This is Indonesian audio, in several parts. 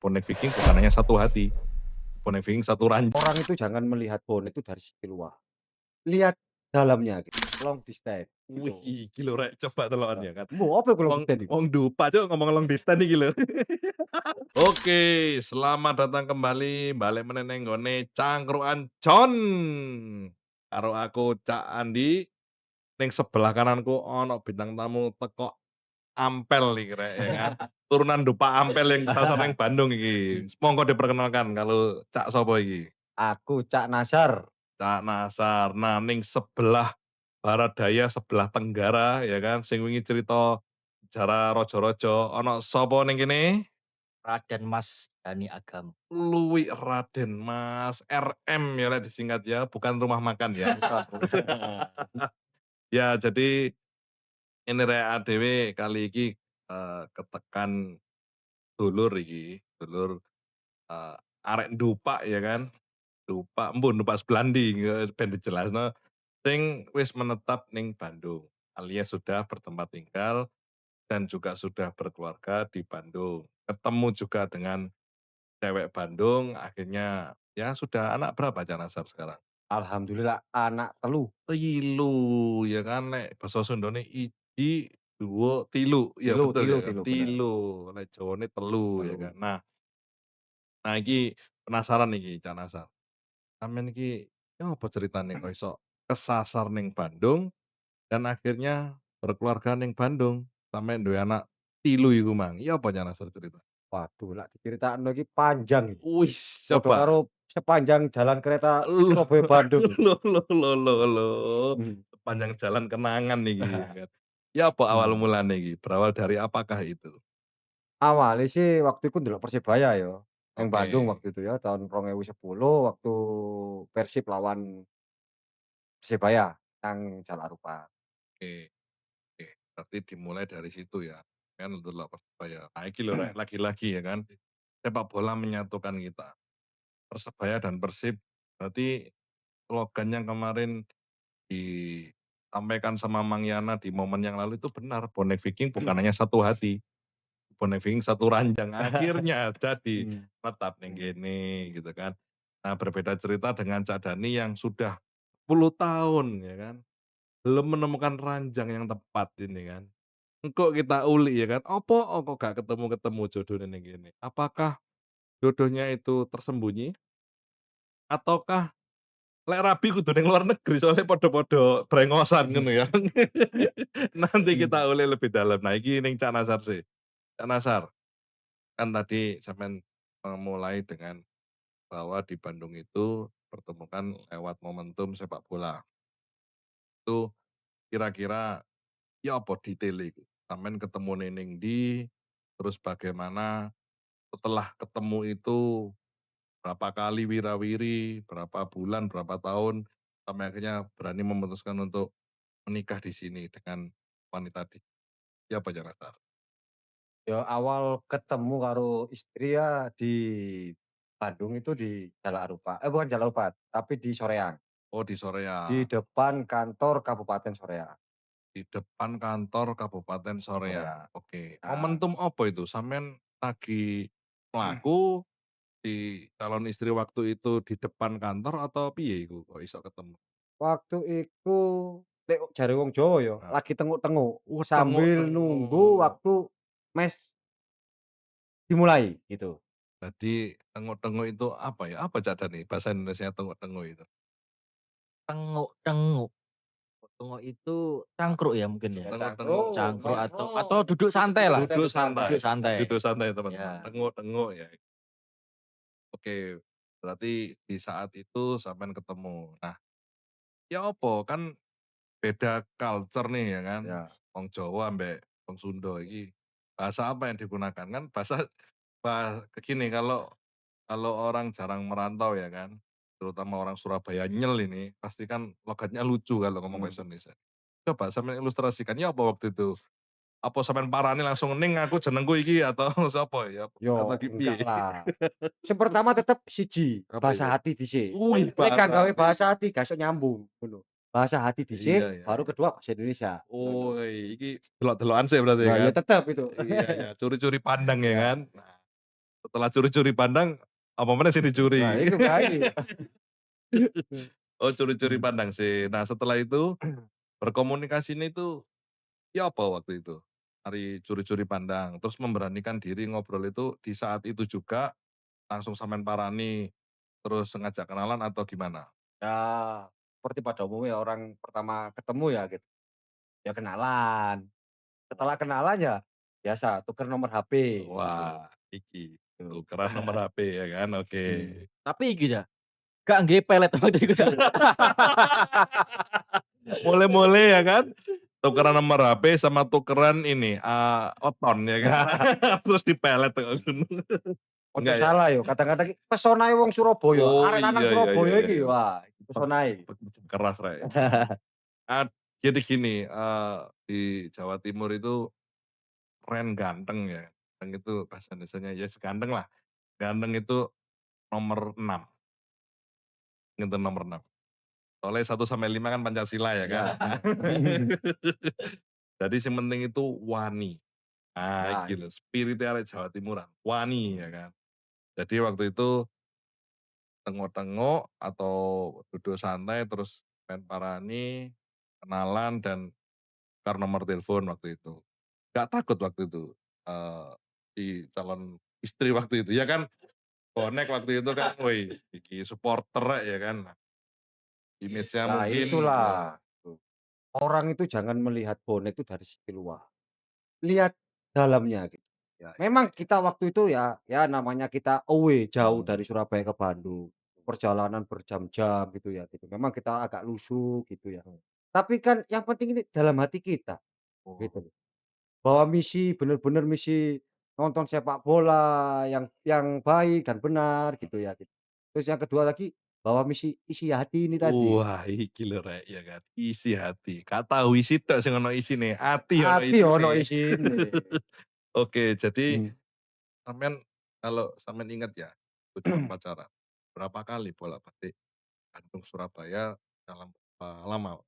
Bonek Viking bukan hanya satu hati, Bonek Viking satu ranjang. Orang itu jangan melihat bonek itu dari sisi luar, lihat dalamnya gitu, long distance Wih, gitu. iki lho rek, coba deloken Heeh, ya kan. mbo apa iku long Wong distance iku? wong Dupa Cuk ngomong long distance iki lho. Oke, selamat datang kembali balik meneh ning nggone Cangkruan Jon. Karo aku Cak Andi, ning sebelah kananku ono bintang tamu teko Ampel iki rek ya kan. Turunan Dupa Ampel yang sasar ning Bandung iki. Monggo diperkenalkan kalau Cak sapa iki? Aku Cak Nasar. Cak Nasar. Nah, ning sebelah barat daya, sebelah tenggara ya kan, sing wingi cerita sejarah raja-raja, ana sapa ning kene? Raden Mas Dhani Agam. Luwih Raden Mas, RM ya lek disingkat ya, bukan rumah makan ya. Bukan, bukan. Ya, jadi ini rek dhewe kali iki, ketekan dulur iki, dulur, arek Ndupak ya kan, Ndupak embun Ndupak Seblandi ben dijelasno. Sing wis menetap ning Bandung, alias sudah bertempat tinggal dan juga sudah berkeluarga di Bandung. Ketemu juga dengan cewek Bandung, akhirnya ya sudah anak berapa Cak Nasar sekarang? Alhamdulillah anak telu, Tilu, ya kan nek basa Sundone iji, duo, tilu, ya tilu betul tilu ya kan? tilu, bener, Tilu, nek Jawane telu ya kan. telu. Nah iki penasaran iki Cak Nasar, sampean iki ya apa ceritane kok iso kesasar ning Bandung dan akhirnya berkeluarga ning Bandung, sampe duwe anak tilu iku mang. Iya apa Cak Nasar cerita? Waduh lek diceritakno iki panjang iki, Wis, padha karo coba. sepanjang jalan kereta Loh, Surabaya Bandung iki. loh loh loh loh loh, Mhm. sepanjang jalan kenangan iki kan. Ya apa awal Mhm. mulane iki? Berawal dari apakah itu? Awalnya sih waktu iku ndelok Persibaya ya, ning Oke, Bandung waktu itu ya tahun 2010 waktu Persib lawan Persibaya nang Jalak Harupat. oke, oke. Berarti dimulai dari situ ya, kan delok Persebaya. Nah iki lho Rek, lagi-lagi ya kan, sepak bola menyatukan kita. Persebaya dan Persib, berarti slogan yang kemarin disampaikan sama Mang Yana di momen yang lalu itu benar, bonek Viking bukan hanya satu hati, bonek Viking satu ranjang. Akhirnya jadi Mhm, menetap ning mhm. kene gitu kan. Nah berbeda cerita dengan Cak Dani yang sudah 10 tahun ya kan, belum menemukan ranjang yang tepat ini kan. Engko kita uli ya kan, opo kok gak ketemu-ketemu jodohnya ning kene? Apakah jodohnya itu tersembunyi ataukah lek rabi kudu ning luar negeri soalnya padha-padha brengosan ngono ya. Nanti Mhm. kita ulik lebih dalam. Nah iki ning Cak Nasar sih. Cak Nasar, kan tadi sampean memulai dengan bahwa di Bandung itu pertemukan lewat momentum sepak bola. Itu kira-kira ya apa detaile iku? Sampean ketemune ning ndi, terus bagaimana setelah ketemu itu berapa kali wira-wiri, berapa bulan, berapa tahun, sampai akhirnya berani memutuskan untuk menikah di sini dengan wanita di siapa Cak Nasar? Ya awal ketemu karo istri ya di Bandung itu di Jalak Harupat, bukan Jalak Harupat, tapi di Soreang, Oh di di Soreang, depan kantor Kabupaten Soreang, di depan kantor Kabupaten Soreang, Soreang. oke. Nah, Momentum apa itu? Sampean lagi mlaku di calon istri waktu itu di depan kantor atau piye iku kok iso ketemu? waktu iku lek jare wong Jawa ya, Nah, lagi tenguk-tenguk, sambil nunggu tengok-tengok. waktu mes dimulai, gitu. Jadi tengok-tengok itu apa ya? Apa Cak Dani bahasa Indonesianya tengok-tengok itu? Tenguk-tenguk. Tenguk itu cangkruk ya mungkin ya? Ya Tengok-tengok, cangkruk, Cangkruk ya. atau duduk santai duduk lah, santai, Duduk duduk santai. santai, duduk santai. duduk santai teman-teman, Ya. tengok-tengok ya. Oke, berarti di saat itu sampean ketemu. Nah, ya opo kan beda culture nih ya kan, Ya, wong Jawa ambek wong Sunda iki, bahasa apa yang digunakan? Kan bahasa gini, kalau kalau orang jarang merantau ya kan, terutama orang Surabaya nyel ini, pasti kan logatnya lucu kalau ngomong mhm. bahasa Indonesia. Coba sampean ilustrasikan, ya apa waktu itu? Apa sampean parani langsung, "Ning aku jenengku iki," atau sapa ya? Atau Yo ki piye? enggak lah. Sing pertama tetep siji, Apa bahasa itu? hati dhisik. Wih, Lek gak bahasa gawe hati. bahasa hati gak iso nyambung, ngono. Bahasa hati Iya dhisik, ya baru ya. kedua bahasa Indonesia, ngono. Oh, iki delok-delokan sih berarti ya Ya kan? tetep itu. Iya iya, curi-curi pandang ya Ya, kan? Nah, Setelah curi-curi pandang, apa meneh sing Nah dicuri. itu Kak, Oh, curi-curi pandang sih. Nah, setelah itu berkomunikasinya itu, ya apa waktu itu? Mari curi-curi pandang, terus memberanikan diri ngobrol itu di saat itu juga langsung sampean parani, terus ngajak kenalan atau gimana? Ya, seperti pada umumnya orang pertama ketemu ya gitu, ya kenalan. Setelah kenalan ya biasa tuker nomor HP gitu loh, Wah, iki tuh. tukeran nomor HP ya kan, oke. Tapi iki ya, gak nggih pelet waktu iku Cak. Mulai-mulai ya kan, tukeran nomor HP sama tukeran ini, oton ya kan, terus dipelet tuh. Ojo Enggak ya? salah yo, kadang-kadang pesonae wong Surabaya, Oh, arek lanang iya iya iya Surabaya iya iki, iya. wah iki pesonae. Keras, Rek. Jadi gini, di Jawa Timur itu tren ganteng ya, ganteng itu bahasa Indonesianya ya seganteng lah, ganteng itu nomor 6, itu nomor 6. Soalnya 1 sampai 5 kan Pancasila ya kan. Iya. Jadi yang penting itu wani. Nah, Nah iki lho spirit arek Jawa Timuran, wani ya kan. Jadi waktu itu tengok-tengok atau duduk santai terus main parani, kenalan dan tukar nomor telepon waktu itu. Gak takut waktu itu, si calon istri waktu itu, ya kan bonek waktu itu kan, woi iki supporter rek ya kan. Image-nya nah mungkin itulah, tuh. Orang itu jangan melihat bonek itu dari sisi luar, lihat dalamnya gitu. ya ya Memang ya. kita waktu itu ya namanya kita away jauh Mhm. dari Surabaya ke Bandung, perjalanan berjam-jam gitu ya gitu, memang kita agak lusuh gitu ya. Tapi kan yang penting ini dalam hati kita, Oh, gitu loh. Bahwa misi bener-bener misi nonton sepak bola yang baik dan benar gitu ya gitu. Terus yang kedua lagi, bahwa misi isi hati ini tadi, wah iki lho rek ya kan, isi hati. Gak tau isi tok sing ono isine, ati ono hati isine. ono isine. Oke, jadi Mmm, sampean kalau sampean inget ya, waktu zaman pacaran, berapa kali bolak-balik Bandung Surabaya dalam berapa lama?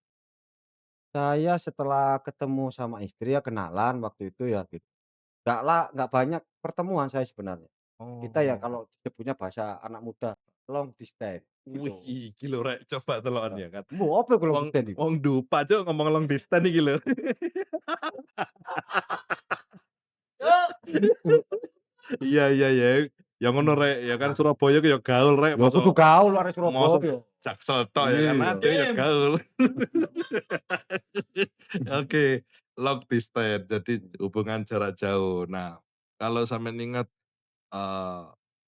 saya setelah ketemu sama istri ya kenalan waktu itu ya gitu. Nggak banyak pertemuan saya sebenarnya. Kita ya Oh, kalau disebutnya bahasa anak muda, long distance wih gitu. iki lho rek, coba teloken Nah, ya kan. mbo apa iku long Wong distance iki? wong dupa cuk ngomong long distance iki lho. Iya iya iya, ya ngono rek, ya kan Surabaya ku ya gaul rek, Ya kudu gaul arek mosok Surabaya. Jaksel tok ya kan, Iya. ade ya gaul. Oke, long distance, jadi hubungan jarak jauh. Nah, kalau sampean ingat, eee,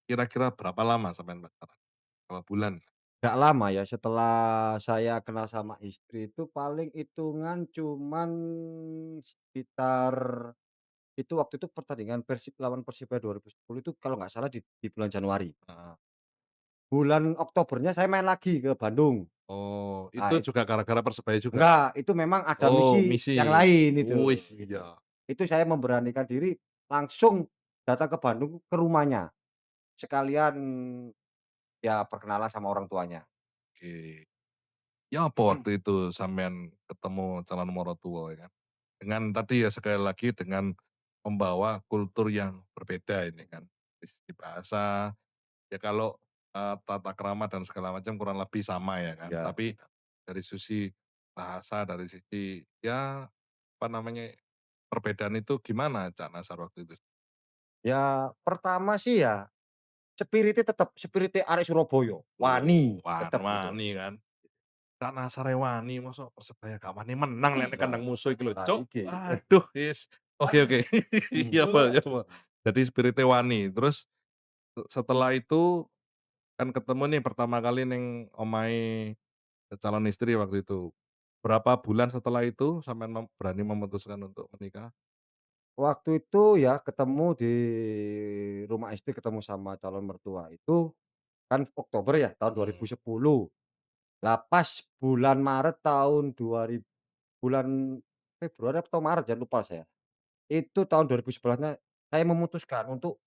kira-kira berapa lama sampean pacaran? Berapa bulan? Nggak lama ya setelah saya kenal sama istri itu paling hitungan cuman sekitar itu waktu itu pertandingan Persib lawan Persibaya 2010 itu kalau nggak salah di bulan Januari. Heeh. Bulan Oktobernya saya main lagi ke Bandung. Oh, Ah, itu juga gara-gara Persebaya juga? enggak, itu memang ada Oh, misi yang misi. lain itu, Wis, gitu. iya. Itu saya memberanikan diri langsung datang ke Bandung ke rumahnya, sekalian ya perkenalan sama orang tuanya. Oke. Ya apa waktu itu sampean ketemu calon mertua ya kan? Dengan tadi ya sekali lagi dengan membawa kultur yang berbeda ini kan. Dari segi bahasa, ya kalau, tata krama dan segala macam kurang lebih sama ya kan. Ya. Tapi dari sisi bahasa, dari sisi ya apa namanya, perbedaan itu gimana Cak Nasar waktu itu? Ya pertama sih ya, spirit-nya tetep spirit arek Surabaya, Oh, wani, tetep gitu. wani kan. Cak Nasar e wani, mosok Persebaya gak wani menang lek nek Nah kandang musuh iki lho, nah Cuk. iki. Waduh, oke oke. Mhm. Iya, Pak, iya, Pak. Jadi spirit wani. Terus setelah itu kan ketemu nih pertama kali ning omahe calon istri waktu itu. Berapa bulan setelah itu sampean berani memutuskan untuk menikah? Waktu itu ya ketemu di rumah istri, ketemu sama calon mertua itu kan Oktober ya tahun Mhm. 2010. Lah pas bulan Maret tahun 2000 bulan Februari atau Maret ya lupa saya. Itu tahun 2011-nya saya memutuskan untuk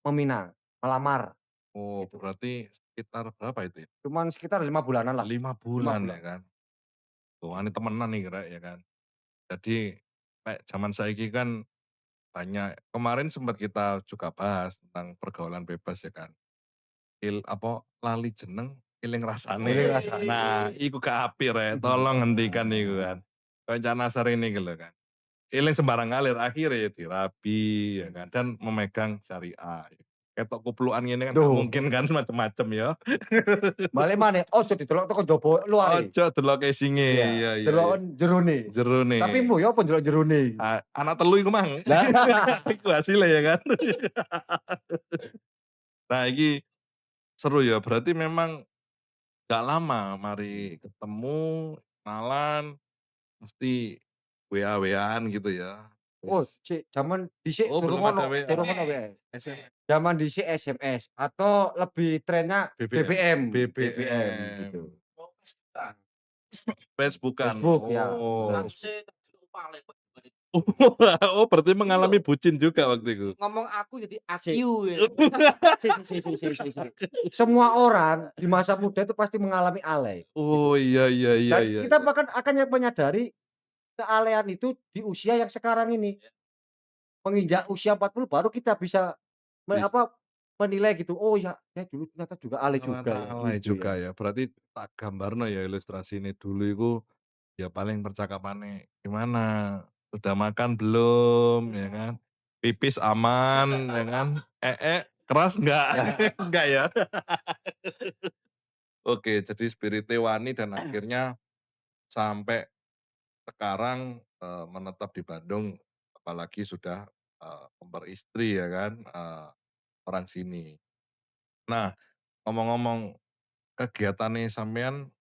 meminang, melamar Oh, gitu. berarti sekitar berapa itu ya? Cuman sekitar 5 bulanan lah, 5 5 bulan ya bulan. kan? Tuh, wani temenan nih Rek, ya kan? Jadi, nek zaman saiki kan banyak. Kemarin sempat kita juga bahas tentang pergaulan bebas ya kan. Lali jeneng eling rasane. Eling rasane. Nah, iku gak apik rek, tolong hentikan iku kan. Kayak Cak Nasar ini gitu kan. Eling sembarang ngalir, akhirnya ya dirabi ya kan, dan memegang syariah. Ketok kuplukan ngene kan gak Duh, mungkin kan macem-macem ya. balik maneh ojo didelok teko njaba luare. Ojo delok casing-e, Iya, iya iya iya. deloken jerone. Jerone. Sapimu ya apa ndelok jerone? Anak telu iku mang. Lah, Iku hasilnya ya kan. Nah iki seru ya, berarti memang gak lama mari ketemu, kenalan, mesti WA-WA-an gitu ya. oh Wis. sik jaman dhisik Oh durung belum ada ono, WA, durung ono WA. SMS, Zaman dhisik SMS atau lebih trennya BBM, BBM, BBM BBM. gitu. Facebook-an, Facebook ya, bener oh. Facebook. Oh berarti mengalami bucin juga waktu itu? Ngomong aku jadi Sik, AQ ya. sik. Semua orang di masa muda itu pasti mengalami alay, Oh gitu. iya iya iya Dan iya kita iya. bahkan akan menyadari kealean itu di usia yang sekarang ini. Menginjak usia 40 baru kita bisa Bis menilai gitu, "Oh ya, saya dulu ternyata juga alay juga ternyata ya," alay gitu juga ya. ya, berarti tak gambarno ya ilustrasi ini dulu iku, ya paling percakapannya gimana, "Sudah makan belum?" Ya kan, "Pipis aman?" Ya kan, keras nggak? Enggak ya? Oke, jadi spiritnya wani dan akhirnya sampai sekarang, menetap di Bandung, apalagi sudah, memperistri ya kan, orang sini. Nah, ngomong-ngomong kegiatannya sampean,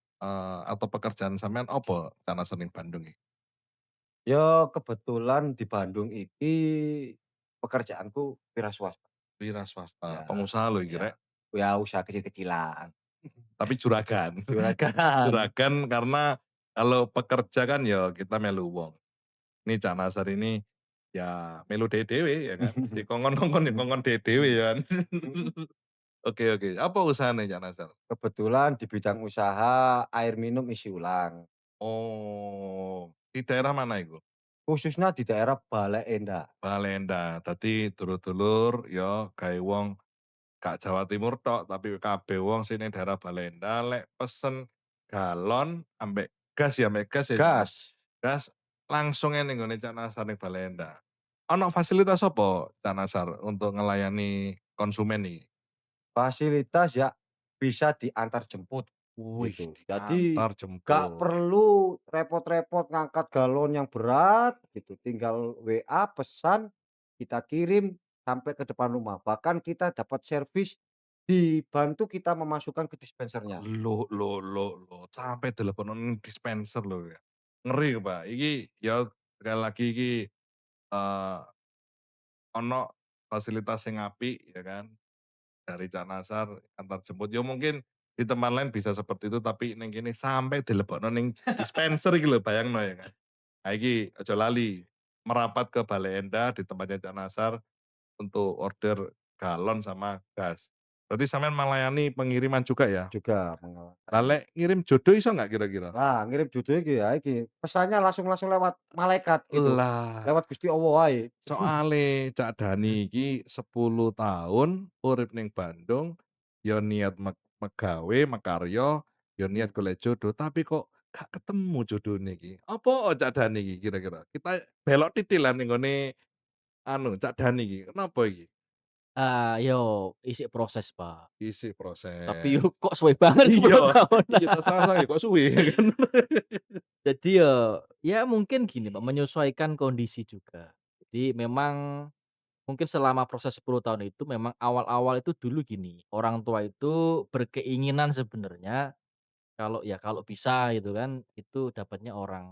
atau pekerjaan sampean apa karena sering Bandung iki? Ya kebetulan di Bandung iki pekerjaanku wira swasta, Wira swasta, ya pengusaha loh iki ya rek, ya usaha kecil-kecilan, tapi juragan. juragan. Juragan karena kalau pekerja kan ya kita melu wong. Ini Cak Nasar ini ya melu dhewe ya kan, dikongkon-kongkon ya kongkon dhewe ya kan. Oke oke, apa usahane Cak Nasar? Kebetulan di bidang usaha air minum isi ulang, Oh, di daerah mana iku? khususnya di daerah Bale Endah. Balenda, dadi dulur-dulur ya gawe wong gak Jawa Timur tok, tapi kabeh wong sing ning daerah Balenda lek pesen galon ambek gas ya, Cak, ya? Gas, Gas langsung ning nggone Cak Nasar ning Balenda. Ono fasilitas apa Cak Nasar untuk ngelayani konsumen iki? fasilitas ya bisa diantar jemput. Wih, Gitu. Jadi diantar gak jemput. perlu repot-repot ngangkat galon yang berat gitu, tinggal WA pesan, kita kirim sampai ke depan rumah. Bahkan kita dapat servis, dibantu kita memasukkan ke dispensernya. Loh, sampai telepon dispenser lho ya. Ngeri, Pak. Iki ya sekali lagi iki, eee, ono fasilitas sing apik ya kan, dari Cak Nasar antar jemput. Ya mungkin di tempat lain bisa seperti itu, tapi ning kene sampai dilebokno ning dispenser iki lho, bayangno ya kan. Nah iki aja lali, merapat ke Bale Endah di tempatnya Cak Nasar untuk order galon sama gas. Berarti sampean melayani pengiriman juga ya? Juga Lah mengalami. lek ngirim jodoh iso nggak kira-kira? Nah, ngirim judul iki ya iki, pesannya langsung lewat malaikat gitu, Lah, lewat Gusti Allah wae. soale Cak Dani iki 10 tahun urip ning Bandung, ya niat megawe, makarya, ya niat Mhm. golek jodoh, tapi kok gak ketemu jodone iki. Apa Cak Dani iki kira-kira? Kita belok titik lah ning gone anu Cak Dani iki, kenapa iki? Yo isi proses, Pak. Isi Tapi yo proses. kok suwe banget Iya, 10 tahun. iya tas sang kok suwe ya kan. Jadi ya mungkin gini, Pak, menyesuaikan kondisi juga. Jadi memang mungkin selama proses 10 tahun itu memang awal-awal itu dulu gini, orang tua itu berkeinginan sebenarnya kalau bisa gitu kan, itu dapatnya orang,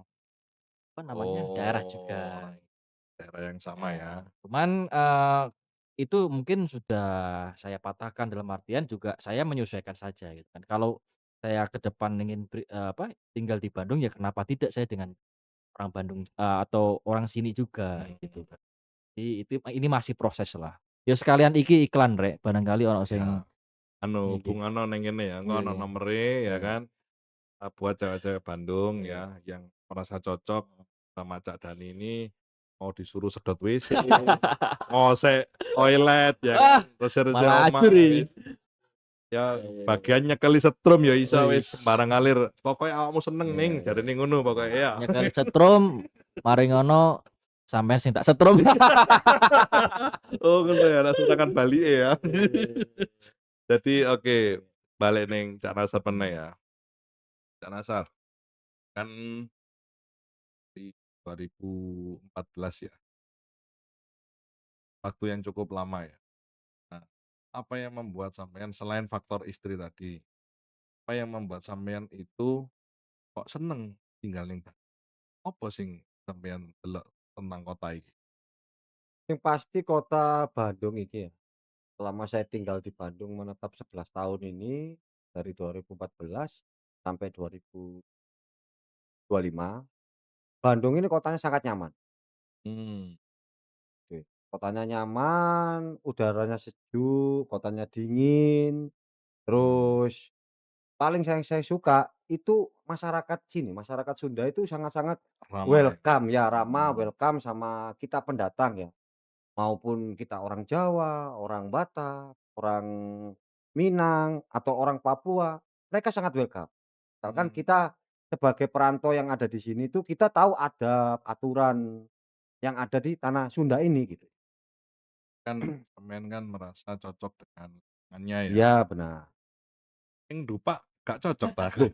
apa namanya, daerah Oh, juga. orang daerah yang sama ya. Ya, cuman, itu mungkin sudah saya patahkan dalam artian juga saya menyesuaikan saja gitu kan. Kalau saya ke depan ingin tinggal di Bandung ya kenapa tidak saya dengan orang Bandung, atau orang sini juga gitu Hmm, kan. Jadi itu ini masih proses lah. Ya sekalian iki iklan rek, barangkali ono ya. sing Anu, iki. hubunganno ning kene ya, engko Iya ono iya nomere ya iya kan, buat cewek-cewek Bandung iya. ya, yang merasa cocok sama Cak Dani ini, mau disuruh sedot WC, ngosek toilet ya kan, Wah, bersih-bersih malah omah ajur ini. wis, ya Iya iya iya. bagian nyekeli setrum ya iso wis Wis. sembarang ngalir, "Pokoke awakmu seneng Iya Ning," iya jarine iya. ngono pokoke ya. Nyekel setrum, mari ngono sampean sing tak setrum. Oh ngono ya, langsung tekan balike ya. Iya. Jadi oke, balik ning Cak Nasar meneh Mmm. ya. Cak Nasar, kan di 2014 ya, waktu yang cukup lama ya. Nah, apa yang membuat sampean selain faktor istri tadi, apa yang membuat sampean itu kok seneng tinggal ning Bandung? Apa sing sampean delok tentang kota iki? Yang pasti kota Bandung iki ya, selama saya tinggal di Bandung menetap 11 tahun ini, dari 2014 sampai 2025, Bandung ini kotanya sangat nyaman, Mmm, gitu. Kotanya nyaman, udaranya sejuk, kotanya dingin, mmm, terus paling yang saya suka itu masyarakat sini, masyarakat Sunda itu sangat-sangat ramah ya? welcome ya, ramah, Mhm, welcome sama kita pendatang ya. Maupun kita orang Jawa, orang Batak, orang Minang, atau orang Papua, mereka sangat welcome. Misalkan mmm, kita sebagai perantau yang ada di sini tuh kita tahu adab, aturan yang ada di tanah Sunda ini gitu. kan sampean kan merasa cocok dengan lingkungannya ya. Iya benar. Ning Dupak gak cocok ta? Loh,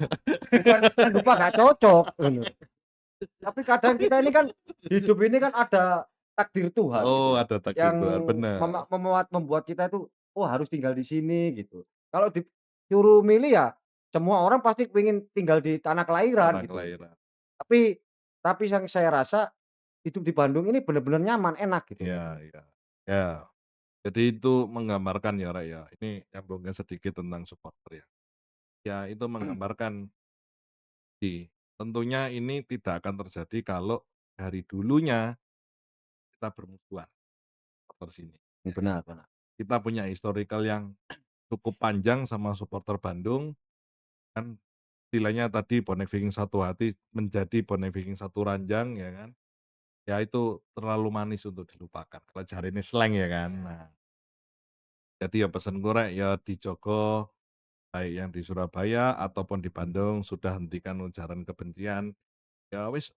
bukan lupa nggak cocok, ngono. Tapi kadang kita ini kan, hidup ini kan ada takdir Tuhan gitu Oh, ya, ada takdir yang Tuhan, bener, membuat kita itu, oh harus tinggal di sini gitu. Kalau disuruh milih ya, semua orang pasti pengen tinggal di tanah kelahiran tanah gitu loh. kelahiran. Tapi tapi yang saya rasa, hidup di Bandung ini bener-bener nyaman, enak gitu Iya loh. iya. Ya, jadi itu menggambarkan ya, Rek, ya, ini nyambungnya sedikit tentang supporter ya. Ya itu menggambarkan tentunya ini tidak akan terjadi kalau dari dulunya kita bermusuhan, supporter sini, ya kan. Benar benar. Kita punya historical yang cukup panjang sama supporter Bandung, kan istilahnya tadi bonek Viking satu hati menjadi bonek Viking satu ranjang ya kan. Ya itu terlalu manis untuk dilupakan, kalau jarine slang ya kan. Nah, jadi ya pesanku rek ya dijogo, baik yang di Surabaya ataupun di Bandung sudah hentikan ujaran kebencian. Ya wis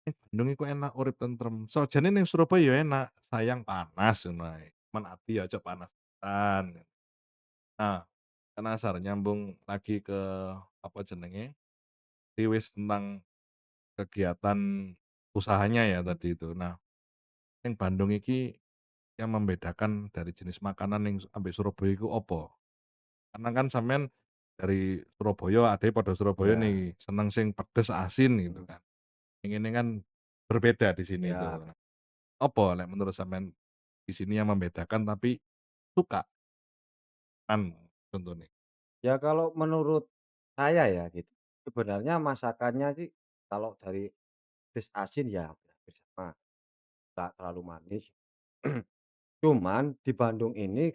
ning Bandung iku enak urip tentrem, sojane ning Surabaya ya enak, sayang panas ngono ae, men ati ya aja panas pisan. Nah, penasaran nyambung lagi ke apa jenenge, riwis tentang kegiatan usahanya ya tadi itu. Nah, ning Bandung iki yang membedakan dari jenis makanan yang ambek Surabaya iku opo? Karena kan sampean dari Surabaya, ade pada Surabaya Iya, nih, seneng sing pedes, asin gitu mhm, kan. Yang ini kan berbeda di sini itu. iya. Nah, opo lek menurut sampean di sini yang membedakan tapi suka kan contohnya? Ya kalau menurut saya ya gitu, sebenarnya masakannya sih kalau dari pedes asin ya hampir sama, nggak terlalu manis. Cuman di Bandung ini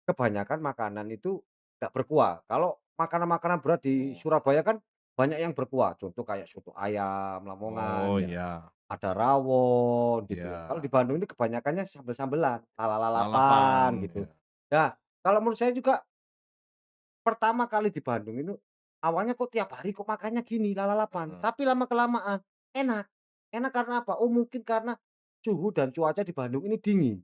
kebanyakan makanan itu nggak berkuah. Kalau makanan-makanan berat di Oh. Surabaya kan banyak yang berkuah, contoh kayak soto ayam Oh Lamongan ya, iya, ada rawon gitu ya. Kalau iya. di Bandung ini kebanyakannya sambel-sambelan, Lalapan, lalapan gitu. ya. Nah, kalau menurut saya juga pertama kali di Bandung itu, awalnya kok tiap hari kok makannya gini, lalapan, Heeh. tapi lama-kelamaan enak. Enak karena apa? Oh mungkin karena suhu dan cuaca di Bandung ini dingin.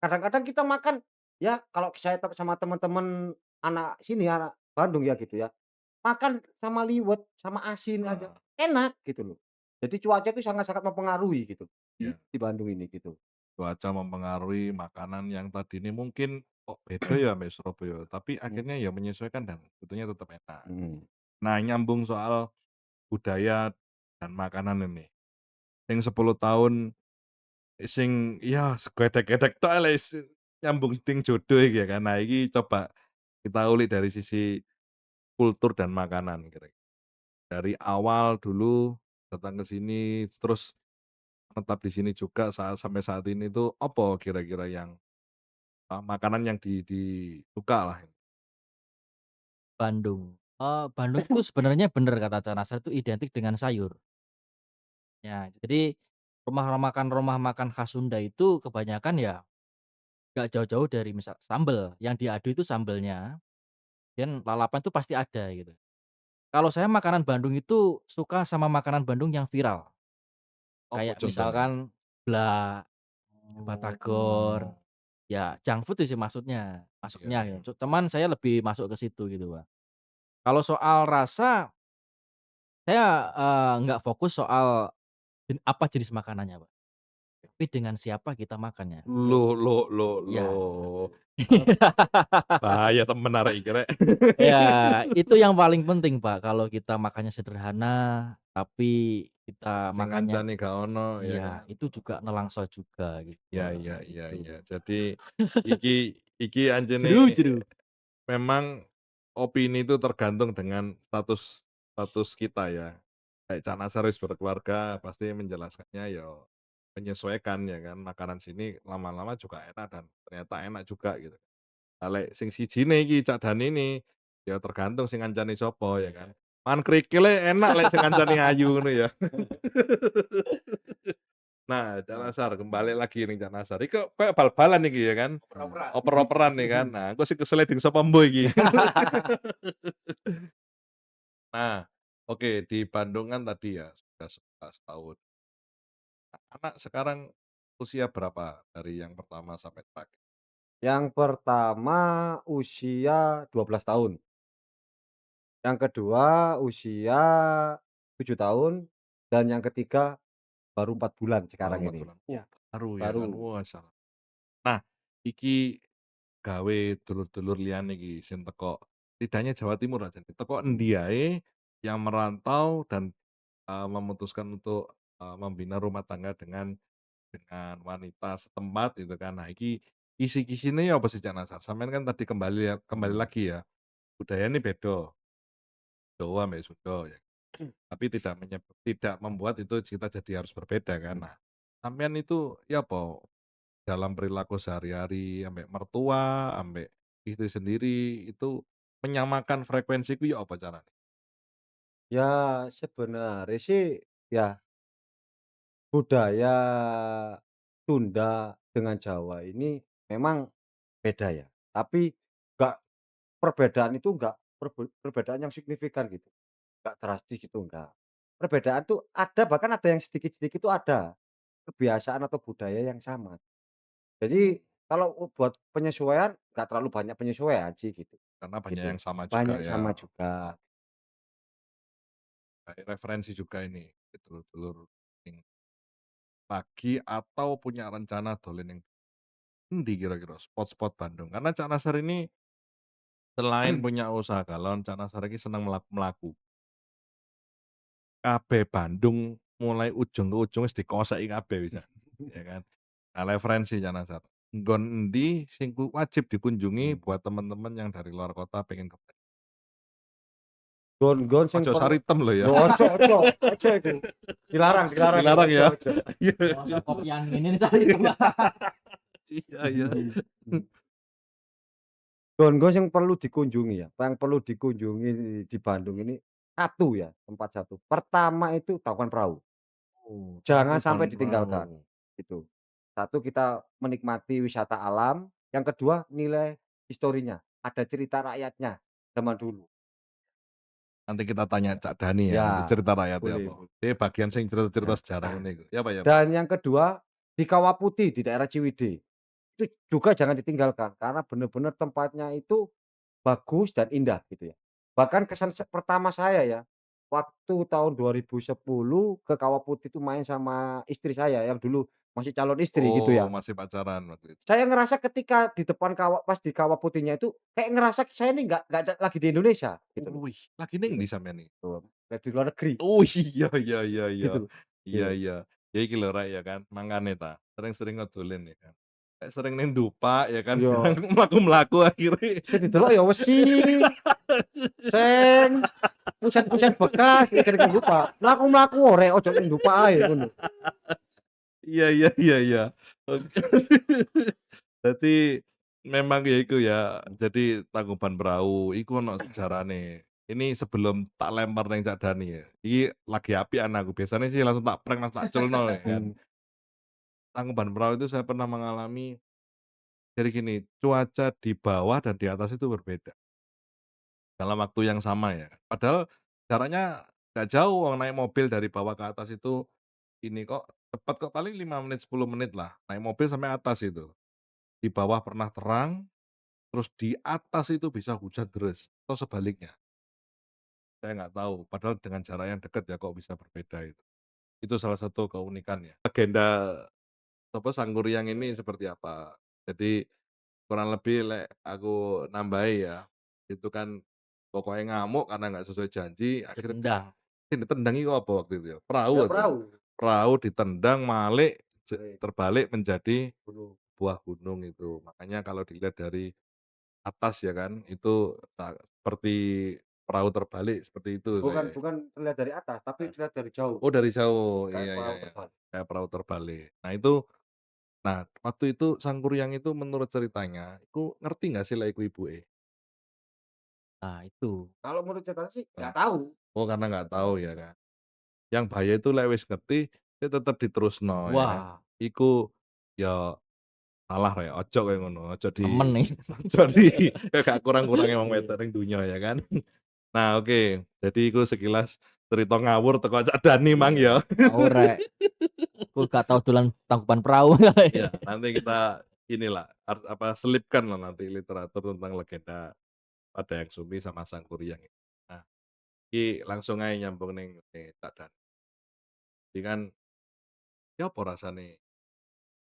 Kadang-kadang kita makan, ya kalau saya sama teman-teman anak sini, anak Bandung ya gitu ya, makan sama liwet, sama asin aja, Heeh, enak gitu loh. Jadi cuaca itu sangat-sangat mempengaruhi gitu, iya. di Bandung ini gitu. Cuaca mempengaruhi makanan yang tadi ini mungkin kok beda ya ambek Surabaya, tapi Mhm akhirnya ya menyesuaikan dan tentunya tetap enak. mhm. Nah, nyambung soal budaya dan makanan ini. Sing 10 tahun sing ya segedek-gedek tok ae nyambung ting jodoh iki ya kan. Nah, iki coba kita ulik dari sisi kultur dan makanan kira-kira. Dari awal dulu datang ke sini terus tetap di sini juga sampai saat ini tuh apa kira-kira yang, makanan yang disukalah? Bandung. Bandung itu sebenarnya bener kata Cak Nasar itu identik dengan sayur. Ya, jadi rumah makan khas Sunda itu kebanyakan ya nggak jauh-jauh dari misal sambel, yang diadu itu sambelnya, dan lalapan itu pasti ada gitu. Kalau saya makanan Bandung itu suka sama makanan Bandung yang viral, Apa kayak contohnya? misalkan blak, batagor, Oh, ya junk food sih maksudnya iya masuknya iya. ya, cuman saya lebih masuk ke situ gitu, Pak. Kalau soal rasa, saya, nggak fokus soal apa jenis makanannya, Pak, tapi dengan siapa kita makannya. Loh, Ya. bahaya temen arek iki rek. Ya, itu yang paling penting, Pak, kalau kita makannya sederhana, tapi kita Sing makannya ngancani gak ono ya iya, kan. itu juga nelangsa juga gitu, Iya Pak, iya iya gitu. iya. Jadi iki iki anjene Jeru jeru. memang opini itu tergantung dengan status status kita ya. Kayak Cak Nasar wis berkeluarga pasti menjelaskannya ya menyesuaikan ya kan, makanan sini lama-lama juga enak dan ternyata enak juga gitu. Lah lek sing sijine iki Cak Dani ini, ya tergantung sing ngancani sapa ya kan. Mangan krikile enak lek sing ngancani ayu ngono ya. Nah, Cak Nasar kembali lagi nih Cak Nasar, iki koyo bal-balan iki ya kan, oper-operan nih kan. Nah, engko sing kesliding sapa mbuh iki. Nah, oke di Bandung kan tadi ya sudah 11 tahun. Anak sekarang usia berapa dari yang pertama sampai terakhir? Yang pertama usia 12 tahun, yang kedua usia 7 tahun, dan yang ketiga baru 4 bulan Baru sekarang 4 ini. bulan. Oh, baru ya kan. Baru. Wah, nah, iki gawe dulur-dulur liyane iki sing teko tidaknya Jawa Timur aja nih, teko endi ae yang merantau dan, memutuskan untuk, membina rumah tangga dengan wanita setempat gitu kan. Nah, iki kisi-kisine ya apa sih Cak Nasar? Sampean kan tadi kembali Mhm. lagi ya, budayane beda, Jawa ambek Sunda ya. Tapi tidak membuat itu kita jadi harus berbeda kan. Nah, sampean itu ya apa, dalam perilaku sehari-hari ambek mertua, ambek istri sendiri, itu menyamakan frekuensi ku ya apa carane? Ya sebenarnya sih, ya budaya Sunda dengan Jawa ini memang beda ya, tapi nggak perbedaan itu nggak perbedaan yang signifikan gitu, nggak drastis gitu, enggak. Perbedaan tuh ada, bahkan ada yang sedikit-sedikit itu ada, kebiasaan atau budaya yang sama. Jadi kalau buat penyesuaian nggak terlalu banyak penyesuaian sih gitu, Karena banyak gitu. yang sama juga Banyak ya, sama juga. kayak referensi juga ini, dulur-dulur sing lagi atau punya rencana dolen ning endi kira-kira spot-spot Bandung? Karena Cak Nasar ini selain punya usaha galon, Cak Nasar iki seneng mlaku-mlaku. Kabeh Bandung mulai ujung ke ujung wis dikoseki kabeh wisan, ya kan. Nah, referensi Cak Nasar, nggon endi sing wajib dikunjungi Mhm. buat teman-teman yang dari luar kota pengen ke Bandung? Gon-gon sing Ojo perlu Saritem loh ya. lho, ojo iku. Dilarang dilarang iku, Dilarang ojo ya? ojo. Iya Mosok iya. kopian ngene saya itu, Pak. Iya iya. Mhm, mhm. Gon-gon yang perlu dikunjungi ya, yang perlu dikunjungi di Bandung ini satu ya, tempat satu. Pertama itu Taukan Perahu, Oh, jangan Tangkuban sampai ditinggalkan, Perahu. itu. Satu, kita menikmati wisata alam, yang kedua nilai historinya, ada cerita rakyatnya zaman dulu, Nanti kita tanya Cak Dani ya, nanti ya. cerita rakyatnya Boleh apa. boleh, Dia bagian sing cerita-cerita ya. sejarah ngene iku. Ya Pak ya Pak? Dan yang kedua, di Kawah Putih di daerah Ciwidey, itu juga jangan ditinggalkan karena bener-bener tempatnya itu bagus dan indah gitu ya. Bahkan kesan pertama saya ya, waktu tahun 2010 ke Kawah Putih itu main sama istri saya yang dulu masih calon istri gitu Oh, ya. masih pacaran waktu itu. Saya ngerasa ketika di depan kawah, pas di Kawah Putihnya itu kayak ngerasa saya ini nggak ada lagi di Indonesia gitu loh, Wih, lagi ning gitu. ndi sampean iki? Tuh, kayak di luar negeri Oh, iya iya iya iya. gitu loh, Iya gitu. iya. Ya iki lho Rek ya kan, mangkane ta, sering-sering ngedolen ya kan. Kayak sering ning Dupak ya kan, Iya, mlaku-mlaku akhirnya sing didelok ya wesi, seng, puset-puset bekas, nek sering ning Dupak. Mlaku-mlaku ora, ojo ning Dupak ae ngono. iya iya iya iya. Oke. Berarti memang ya iku ya, jadi Tangkuban Perahu iku ono sejarahne. Ini sebelum tak lempar ning Cak Dani ya, iki lagi apian aku, biasanya sih langsung tak prank, langsung tak culno ya kan. Mhm. Tangkuban Perahu itu saya pernah mengalami jadi gini, cuaca di bawah dan di atas itu berbeda, dalam waktu yang sama ya. Padahal jaraknya nggak jauh, wong naik mobil dari bawah ke atas itu ini kok cepet kok, paling 5 menit, 10 menit lah, naik mobil sampai atas itu. Di bawah pernah terang, terus di atas itu bisa hujan deras, atau sebaliknya, saya nggak tahu, padahal dengan jarak yang dekat ya kok bisa berbeda itu. Itu salah satu keunikannya. Agenda apa, Sangkuriang ini seperti apa. Jadi kurang lebih lek aku nambahi ya, itu kan pokoknya ngamuk karena nggak sesuai janji, akhirnya Ditendang. ditendang iku apa waktu itu ya? Perahu Ya atau perahu. perahu ditendang malik, Baik, terbalik menjadi gunung. buah gunung itu. Makanya kalau dilihat dari atas ya kan, itu seperti perahu terbalik seperti itu Bukan kayak. bukan terlihat dari atas, tapi terlihat dari jauh, Oh dari jauh, kayak iya iya perahu iya, terbalik. kayak perahu terbalik. Nah waktu itu Sangkuriang itu menurut ceritanya, iku ngerti nggak sih lek iku ibuke? Nah itu. Kalau menurut ceritanya sih Heeh. nggak tahu. Oh karena nggak Nggak tahu tahu. ya kan. Yang bahaya itu lek wis ngerti, dia tetep diterusno ya kan. Wah, Iku ya salah rek, ojo koyo ngono, nemen nih. ojo di ya gak kurang-kurange wong wedok ning donya ya kan. Nah oke, jadi iku sekilas cerita ngawur teko Cak Dani mang ya. Ngawur rek, aku gak tau dolan Tangkuban Perahu. Iya, nanti kita inilah, apa, selipkan lah nanti literatur tentang legenda Pada Yang Sumi sama Sangkuriang ini. Nah, iki langsung aja nyambung ning Cak Dan. Jadi kan, ya apa rasane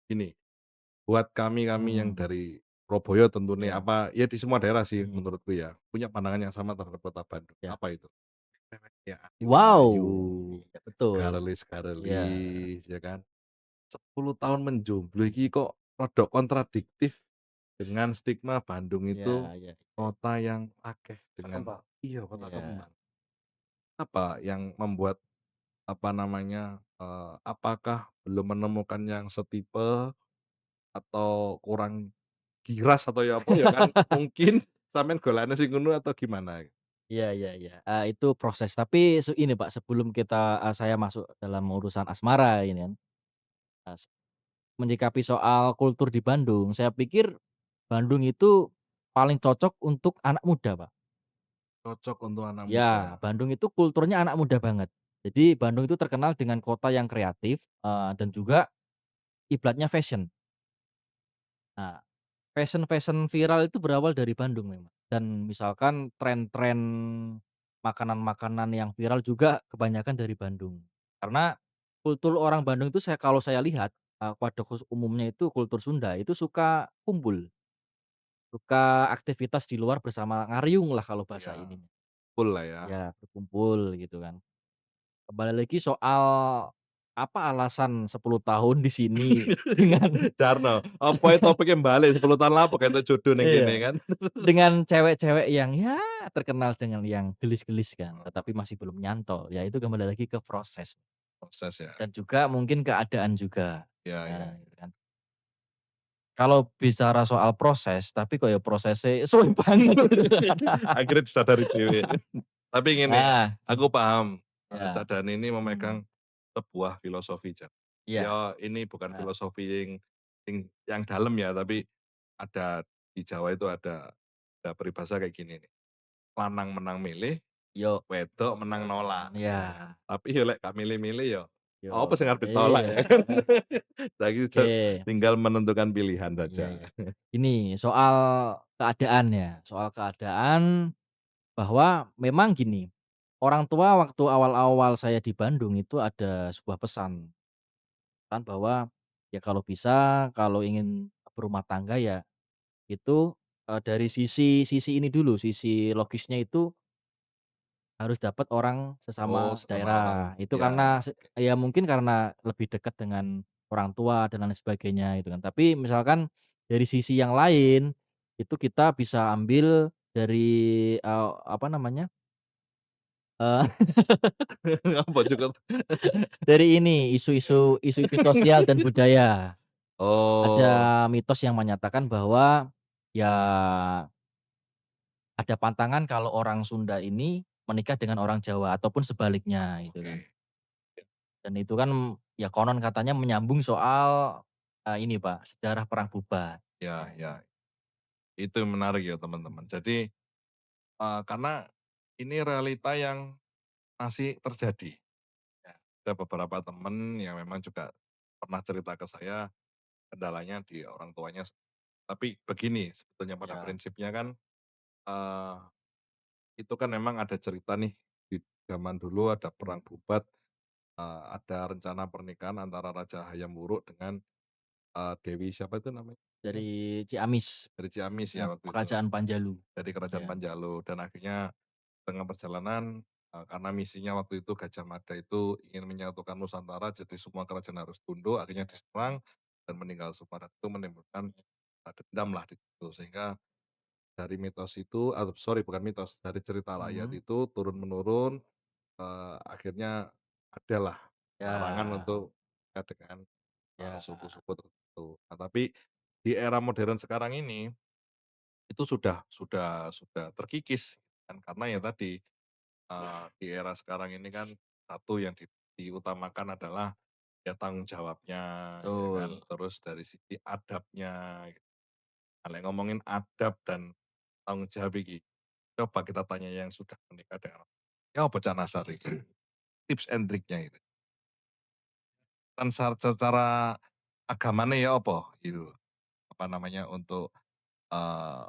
gini, buat kami-kami yang Mhm, dari Surabaya tentunya iya, apa, ya di semua daerah sih mhm, menurutku ya, punya pandangan yang sama terhadap Kota Bandung. iya. Apa itu? Ya Adi Wahyu, Wow, iya betul, iya, Garelis-garelis, ya kan. 10 tahun menjomblo iki kok rada kontradiktif dengan stigma Bandung iya itu iya iya kota yang akeh dengan Berkembang. iya, kota iya. kembang. Apa yang membuat, apa namanya, apakah belum menemukan yang setipe atau kurang giras atau ya apa ya kan mungkin sampean golekane sing ngono atau gimana? Iya iya iya, itu proses. Tapi ini Pak, sebelum saya masuk dalam urusan asmara ini kan, eee, menyikapi soal kultur di Bandung, saya pikir Bandung itu paling cocok untuk anak muda, Pak. Cocok untuk anak muda. Ya, Bandung itu kulturnya anak muda banget. Jadi Bandung itu terkenal dengan kota yang kreatif, dan juga kiblatnya fashion. Nah, fashion-fashion viral itu berawal dari Bandung memang. Dan misalkan tren-tren makanan-makanan yang viral juga kebanyakan dari Bandung. Karena kultur orang Bandung itu kalau saya lihat, pada umumnya itu kultur Sunda itu suka kumpul, suka aktivitas di luar bersama ngariung lah kalau bahasa Iya, ininya. full lah ya. Ya, berkumpul gitu kan. Kembali lagi soal apa alasan 10 tahun di sini dengan Jarno, apa topiknya balik 10 tahun lalu kaya jodoh ning kene iya. kan. Dengan cewek-cewek yang ya terkenal dengan yang gelis-gelis kan, tetapi masih belum nyantol, ya itu kembali lagi ke proses Proses ya. dan juga mungkin keadaan juga. Iya iya. Nah, gitu kan. Kalau bicara soal proses, tapi kok ya prosesnya suwe banget gitu. Akhirnya disadari dhewe. Tapi ngene, Ah, aku paham, ya, Cak Dani ini mhm, memegang sebuah filosofi, Cak. iya, Ya ini bukan heeh, filosofi yang dalam ya, tapi ada di Jawa itu ada peribahasa kayak gini nih, "Lanang menang milih, yo, wedok menang nolak." iya, Tapi yo lek gak milih-milih yo, apa yo, sing arep ditolak iya, ya kan. Jadi oke. tinggal menentukan pilihan Iya saja. iya. Ini soal keadaan ya, soal keadaan bahwa memang gini, orang tua waktu awal-awal saya di Bandung itu ada sebuah pesan, kan bahwa ya kalau bisa, kalau ingin berumah tangga ya itu, dari sisi sisi ini dulu, sisi logisnya itu harus dapat orang Oh, sesama sama orang daerah. Itu ya, karena oke. ya mungkin karena lebih dekat dengan orang tua dan lain sebagainya gitu kan. Tapi misalkan dari sisi yang lain, itu kita bisa ambil dari, apa namanya, eee, Apa juga dari ini, isu-isu sosial dan budaya. oh, Ada mitos yang menyatakan bahwa, ya ada pantangan kalau orang Sunda ini menikah dengan orang Jawa ataupun sebaliknya gitu kan. oke. Dan itu kan ya konon katanya menyambung soal ini Pak, sejarah perang Buban. Ya, ya, itu yang menarik ya teman-teman. Jadi, karena ini realita yang masih terjadi. Ya, ada beberapa teman yang memang juga pernah cerita ke saya, kendalanya di orang tuanya. Tapi begini, sebetulnya pada Ya, prinsipnya kan, eee, itu kan memang ada cerita nih, di zaman dulu ada perang Bubat, ada rencana pernikahan antara Raja Hayam Wuruk dengan, Dewi siapa itu namanya? dari Ciamis, Dari Ciamis ya waktu itu, Kerajaan Panjalu. dari Kerajaan Ya, Panjalu dan akhirnya dengan perjalanan, karena misinya waktu itu Gajah Mada itu ingin menyatukan Nusantara, jadi semua kerajaan harus tunduk, akhirnya diserang dan meninggal semua dan itu menimbulkan, dendam lah di situ. Sehingga dari mitos itu sorry bukan mitos, dari cerita rakyat mhm, itu turun-menurun, akhirnya adalah larangan ya, untuk ya dengan, ya, suku-suku tertentu. Nah tapi di era modern sekarang ini, itu sudah terkikis kan, karena ya tadi, di era sekarang ini kan satu yang diutamakan adalah ya tanggung jawabnya, ya kan, betul. terus dari sisi adabnya, gitu. Nah, lek ngomongin adab dan tanggung jawab iki, coba kita tanya yang sudah menikah dengan ya apa Cak Nasar iki? Tips and triknya itu. Kan secara agamane ya apa gitu, apa namanya, untuk, eee,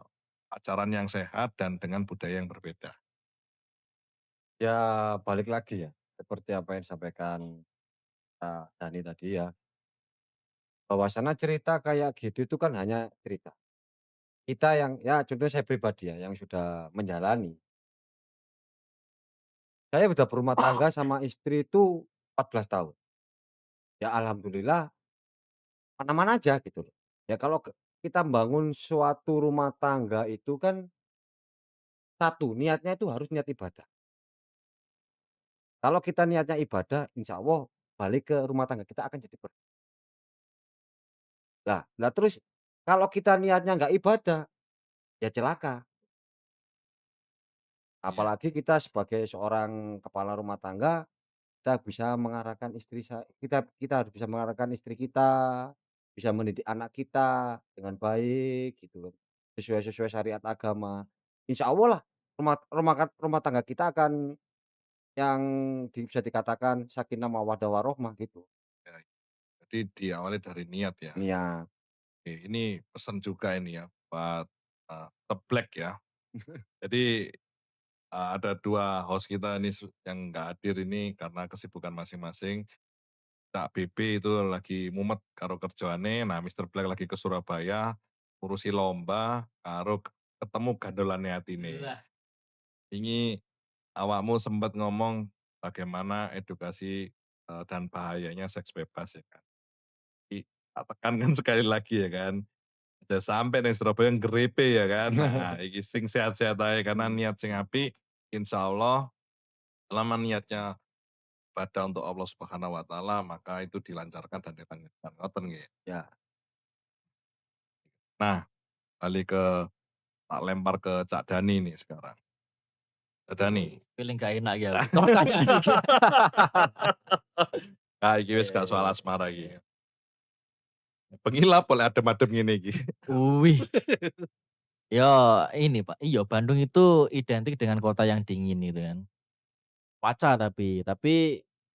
pacaran yang sehat dan dengan budaya yang berbeda. Ya balik lagi ya, seperti apa yang disampaikan Kak Dani tadi ya, bahwasanya cerita kayak gitu itu kan hanya cerita. Kita yang ya contohnya saya pribadi ya, yang sudah menjalani. Saya udah berumah tangga sama istri itu 14 tahun. Ya alhamdulillah aman-aman aja gitu loh. Ya kalau kita bangun suatu rumah tangga itu kan, satu niatnya itu harus niat ibadah. Kalau kita niatnya ibadah, insya Allah balik ke rumah tangga kita akan jadi lah lah terus kalau kita niatnya nggak ibadah, ya celaka. Iya, Apalagi kita sebagai seorang kepala rumah tangga, kita bisa mengarahkan kita kita harus bisa mengarahkan istri kita, bisa mendidik anak kita dengan baik gitu loh, sesuai sesuai syariat agama. Insya Allah lah rumah tangga kita akan yang bisa dikatakan sakinah mawaddah warahmah gitu. ya. Jadi diawali dari niat ya. Iya. Oke, ini pesan juga ini ya buat, Teblek ya. Jadi, ada 2 host kita ini yang nggak hadir ini karena kesibukan masing-masing. Kak BB itu lagi mumet karo kerjaane, nah Mister Black lagi ke Surabaya, ngurusi lomba, karo ketemu gandolane atine. Lah. Ini awakmu sempat ngomong bagaimana edukasi, dan bahayanya seks bebas ya kan. Tapi tak tekankan sekali lagi ya kan, aja sampai ning Surabaya nggerepe ya kan. Nah iki sing sehat-sehat ae karena niat sing apik, insyaallah selama niatnya ibadah untuk Allah Subhanahu wa taala, maka itu dilancarkan dan dilanggengkan, ngoten nggih. Ya. Nah, balik ke tak lempar ke Cak Dani nih sekarang. Cak Dani. Feeling gak enak ya aku pertanyaan iki. Ah, iki Ya wis ya gak ya soal ya. asmara iki. Bengi lapo lek adem-adem ngene iki. Wih, ya ini Pak, iya Bandung itu identik dengan kota yang dingin gitu kan. Cuaca tapi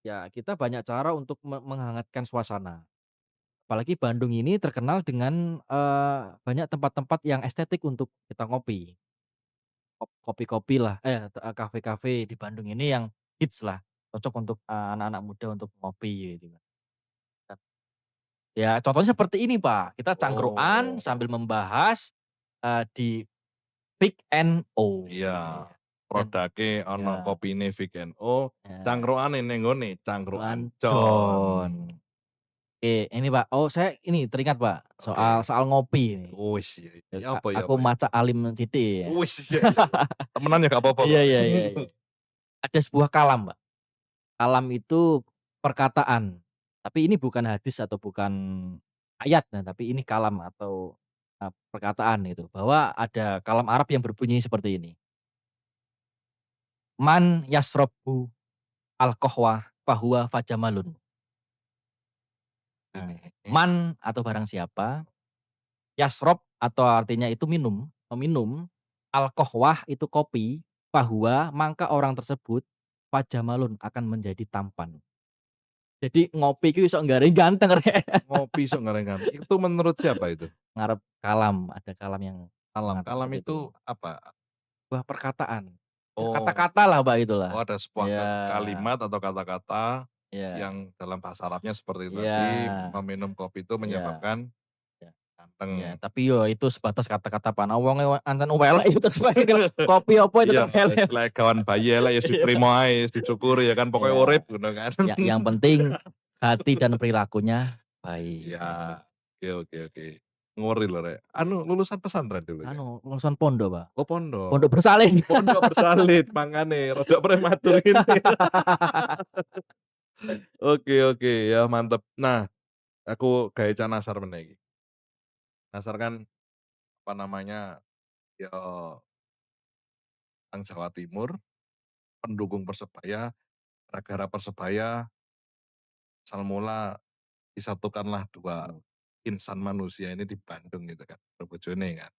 ya kita banyak cara untuk menghangatkan suasana. Apalagi Bandung ini terkenal dengan, banyak tempat-tempat yang estetik untuk kita ngopi. Kopi-kopi lah, kafe-kafe di Bandung ini yang hits lah, cocok untuk, anak-anak muda untuk ngopi gitu kan. Ya contohnya seperti ini Pak, kita cangkruan Oh, sambil membahas, di Pick and O iya. dan Produke ana ya, kopine Vic NO, ya, cangkrukane ning nggone itu Cangkruk Ancon. Ancon. Oke ini Pak, oh saya ini teringat Pak, soal Oke. soal ngopi ini, Wis iya iya apa ya aku apa ya? maca alim sithik ya. Wis iya iya iya. Temenan ya gak apa-apa Iya kok. iya iya iya. Ada sebuah kalam Mbak, kalam itu perkataan, tapi ini bukan hadis atau bukan ayat, nah tapi ini kalam atau, perkataan itu, bahwa ada kalam Arab yang berbunyi seperti ini, "Man yasrobu al-qahwa fahuwa fajamalun." Nah, ini. man atau barang siapa, yasrob atau artinya itu minum, meminum, al-qohwah itu kopi, fahuwa maka orang tersebut fajamalun akan menjadi tampan. Jadi ngopi iku iso nggarai ganteng rek. Ngopi sok ngarengan, itu menurut siapa itu? Ngarep kalam, ada kalam yang Kalam, mengatakan kalam seperti itu. itu apa? Sebuah perkataan, ya Oh kata-kata lah Mbak, oh itulah. ada sebuah Iya, kalimat atau kata-kata iya, yang dalam bahasa Arabnya seperti itu iya, tadi, meminum kopi itu iya, menyebabkan iya, iya, ganteng. tapi yo itu sebatas kata-kata pana wong ancen elek itu tetep ae kalau kopi opo Iya, tetep elek. istilahnya kawan bayi lah ya Iya, diterima ae, disyukuri ya kan, pokoknya urip iya. ngono kan. Ya yang penting hati dan perilakunya baik. Iya, oke oke oke. Ngori loh, Rek. Anu lulusan pesantren dulu ya? Anu, lulusan pondok, Pak. Oh pondok. Pondok bersalin. Pondok bersalin mangane rada prematur ini. Oke oke, ya mantep. Nah, aku gawe canasar meneh iki. Nasar kan, apa namanya, ya orang Jawa Timur, pendukung Persebaya, gara-gara Persebaya asal mula disatukanlah 2 insan manusia ini di Bandung gitu kan, karo bojone kan.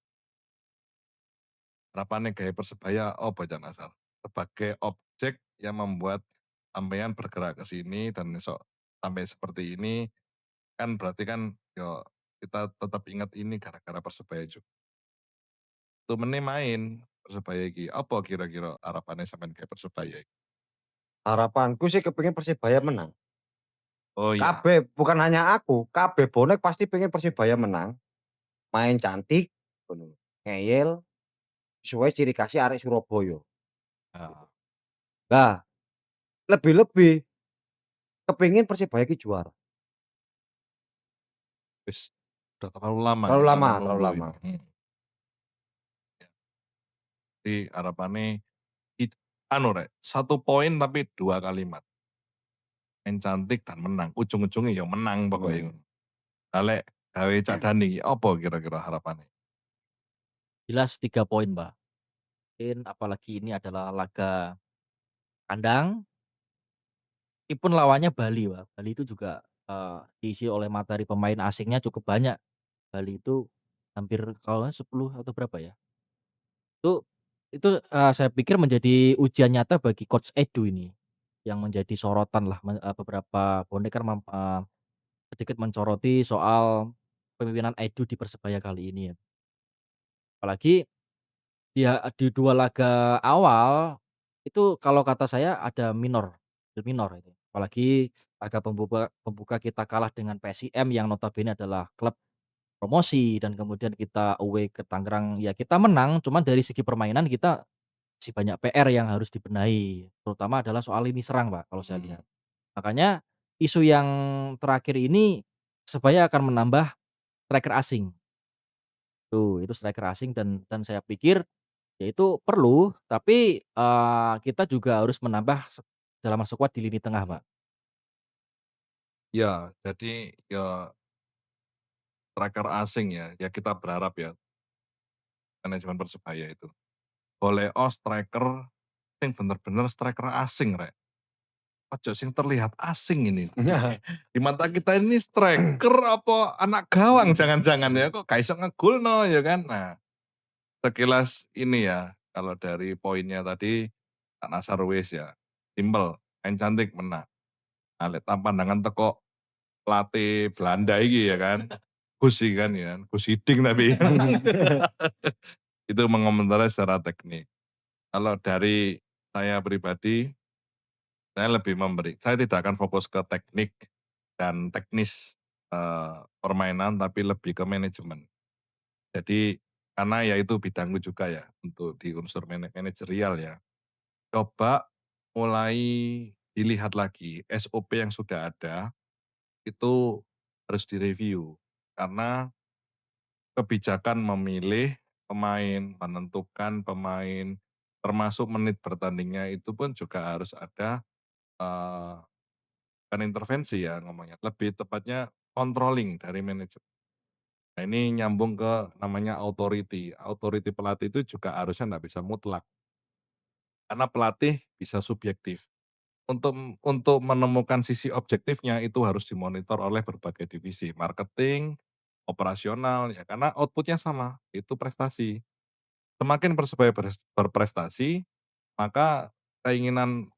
Harapannya gawe Persebaya apa Cak Nasar? Sebagai objek yang membuat sampean bergerak ke sini dan iso sampai seperti ini, kan berarti kan yo kita tetap ingat ini gara-gara Persebaya juga. Temene main Persebaya iki, apa kira-kira harapannya sampean gawe Persebaya iki? Harapanku sih kepengin Persibaya menang. Oh iya, Kabeh, bukan hanya aku, kabeh bonek pasti pengen Persibaya menang, main cantik, ngono, ngeyel, sesuai ciri khasnya arek Surabaya, gitu. heeh, Lah, lebih-lebih kepengin Persibaya ki juara, wis udah terlalu lama kita terlalu menunggu lama. ini, jadi harapannya anu Rek, 1 poin tapi 2 kalimat, main cantik dan menang, ujung-ujungnya ya menang pokoknya Mhm. ngono. Lah lek gawe Cak Dani iki apa kira-kira harapannya? Jelas 3 poin, Mbak. Mungkin apalagi ini adalah laga kandang, meskipun lawannya Bali, Pak. Bali itu juga, diisi oleh materi pemain asingnya cukup banyak. Bali itu hampir kalau nggak 10 atau berapa ya? Itu saya pikir menjadi ujian nyata bagi coach Edu ini, yang menjadi sorotan lah beberapa bonek kan sedikit mencoroti soal kepemimpinan Edu di Persebaya kali ini ya. Apalagi ya di 2 laga awal, itu kalau kata saya ada minor itu. Apalagi laga pembuka pembuka kita kalah dengan PSIM yang notabene adalah klub promosi dan kemudian kita away ke Tangerang, ya kita menang, cuman dari segi permainan kita masih banyak PR yang harus dibenahi, terutama adalah soal lini serang, Pak, kalau saya Mhm. lihat. Makanya isu yang terakhir ini Persebaya akan menambah striker asing, tuh, itu striker asing dan saya pikir ya itu perlu, tapi, kita juga harus menambah dalaman skuad di lini tengah, Pak. Ya, jadi ya striker asing ya, ya kita berharap ya manajemen Persebaya itu, golek striker sing bener-bener striker asing Rek, ojo sing terlihat asing ini. Di mata kita ini striker apa anak gawang jangan-jangan ya, kok gak iso ngegolno ya kan. Nah, sekilas ini ya, kalau dari poinnya tadi Kak Nasar wis ya, simpel, main cantik menang. Nah, lek pandangan teko pelatih Belanda iki ya kan, Gus iki kan ya, Gus Hiddink tapi. Itu mengomentari secara teknik. Kalau dari saya pribadi, saya lebih saya tidak akan fokus ke teknik dan teknis, permainan, tapi lebih ke manajemen. Jadi, karena ya itu bidangku juga ya, untuk di unsur manajerial ya. Coba mulai dilihat lagi SOP yang sudah ada, itu harus direview. Karena kebijakan memilih pemain, menentukan pemain, termasuk menit bertandingnya itu pun juga harus ada, eee, bukan intervensi ya ngomongnya, lebih tepatnya controlling dari manajemen. Nah ini nyambung ke namanya authority. Authority pelatih itu juga harusnya nggak bisa mutlak, karena pelatih bisa subjektif. untuk menemukan sisi objektifnya itu harus dimonitor oleh berbagai divisi, marketing, operasional, ya karena output-nya sama, itu prestasi. Semakin Persebaya berprestasi, maka keinginan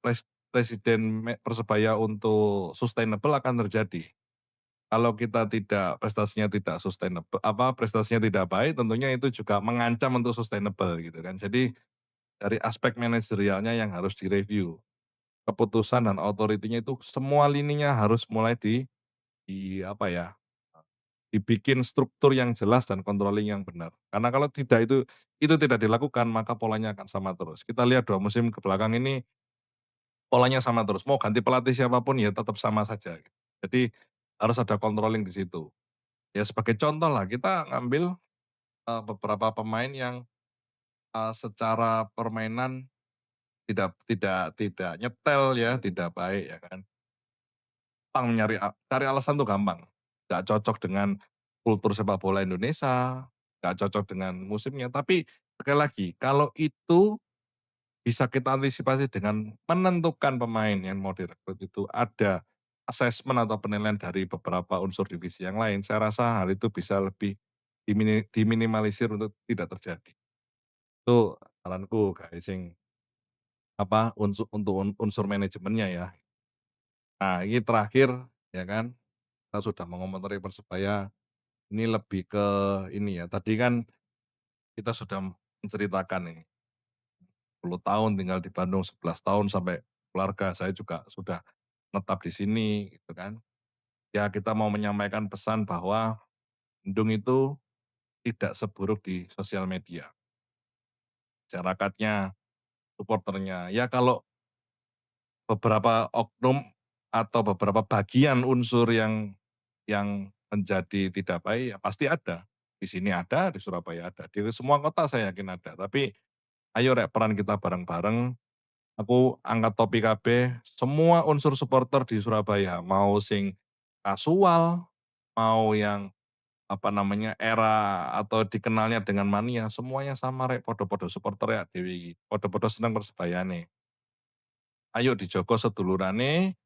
presiden Persebaya untuk sustainable akan terjadi. Kalau kita tidak prestasinya tidak sustainable prestasinya tidak baik, tentunya itu juga mengancam untuk sustainable gitu kan. Jadi dari aspek manajerialnya yang harus direview, keputusan dan otoritinya itu semua lininya harus mulai di apa ya, dibikin struktur yang jelas dan controlling yang benar. Karena kalau tidak itu tidak dilakukan maka polanya akan sama terus. Kita lihat 2 musim ke belakang ini polanya sama terus, mau ganti pelatih siapapun ya tetap sama saja. Jadi harus ada controlling di situ. Ya sebagai contoh lah kita ngambil, beberapa pemain yang, secara permainan tidak nyetel ya, tidak baik ya kan. Gampang cari alasan tuh gampang. Nggak cocok dengan kultur sepak bola Indonesia, nggak cocok dengan musimnya, tapi sekali lagi, kalau itu bisa kita antisipasi dengan menentukan pemain yang mau direkrut itu ada asesmen atau penilaian dari beberapa unsur divisi yang lain, saya rasa hal itu bisa lebih diminimalisir untuk tidak terjadi. Itu saranku guys sing untuk unsur manajemennya ya. Nah ini terakhir ya kan, kita sudah mengomentari Persebaya, ini lebih ke ini ya, tadi kan kita sudah menceritakan nih, 10 tahun tinggal di Bandung, 11 tahun sampai keluarga, saya juga sudah menetap di sini gitu kan. Ya kita mau menyampaikan pesan bahwa Bandung itu tidak seburuk di sosial media. Masyarakatnya, supporternya, ya kalau beberapa oknum atau beberapa bagian unsur yang menjadi tidak baik, ya pasti ada. Di sini ada, di Surabaya ada, di semua kota saya yakin ada. Tapi ayo rek peran kita bareng-bareng, aku angkat topik kabeh, semua unsur supporter di Surabaya, mau sing kasual, mau yang era atau dikenalnya dengan mania, semuanya sama rek, podo-podo supporter ya dewe iki, podo-podo seneng Persebayane. Ayo dijogo sedulurane,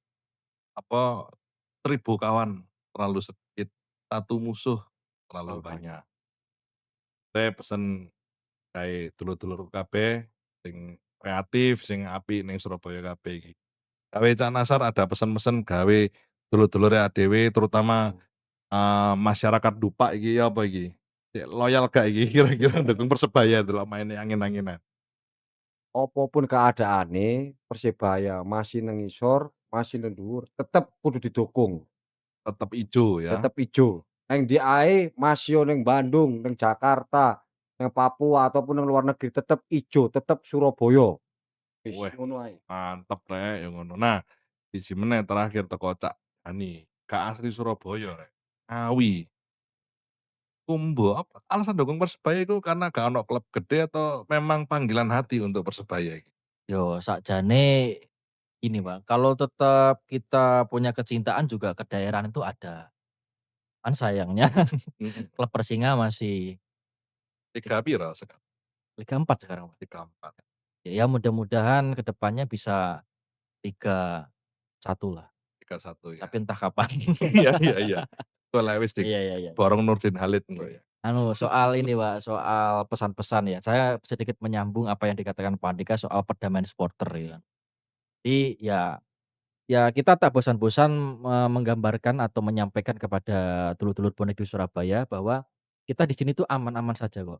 1000 kawan terlalu sedikit, satu musuh terlalu Terlalu banyak. banyak. Saya pesen kae dulur-dulurku kabeh sing kreatif, sing apik ning Surabaya kabeh iki. Gawe Cak Nasar ada pesen-pesen gawe dulur-dulure awake dhewe terutama, Mhm. masyarakat Dupak iki apa iki, sik loyal gak iki kira-kira ndukung Persebaya delok maine angin-anginan? Apa pun keadaane, Persebaya masih nang ngisor, masih nang dhuwur, tetep kudu didukung, Tetep ijo ya, tetep ijo. Nang ndi ae masih yo ning Bandung, ning Jakarta, nang Papua ataupun nang luar negeri tetep ijo, tetep Surabaya. Wis weh ngono ae. mantep rek yang ngono. Nah, siji meneh terakhir teko Cak Dani, gak asli Surabaya rek, Ngawi. Kumbo, alasan dukung Persebaya itu karena gak ono klub gede atau memang panggilan hati untuk Persebaya iki? Yo sakjane ini Bang, kalau tetap kita punya kecintaan juga kedaerahan itu ada. Kan sayangnya Mhm. klub Persinga masih Liga piro sekarang? Liga 4 sekarang, Bang. Liga 4, Ya mudah-mudahan ke depannya bisa Liga 1 lah, Liga 1 ya. tapi entah kapan. Iya iya iya. Kok lek wis Iya iya iya. diborong Nurdin Halid engko ya. Anu, soal ini Pak, soal pesan-pesan ya, saya sedikit menyambung apa yang dikatakan Pak Andika soal perdamaian supporter ya kan. Jadi ya kita tak bosan-bosan menggambarkan atau menyampaikan kepada dulur-dulur bonek di Surabaya bahwa kita di sini tuh aman-aman saja kok.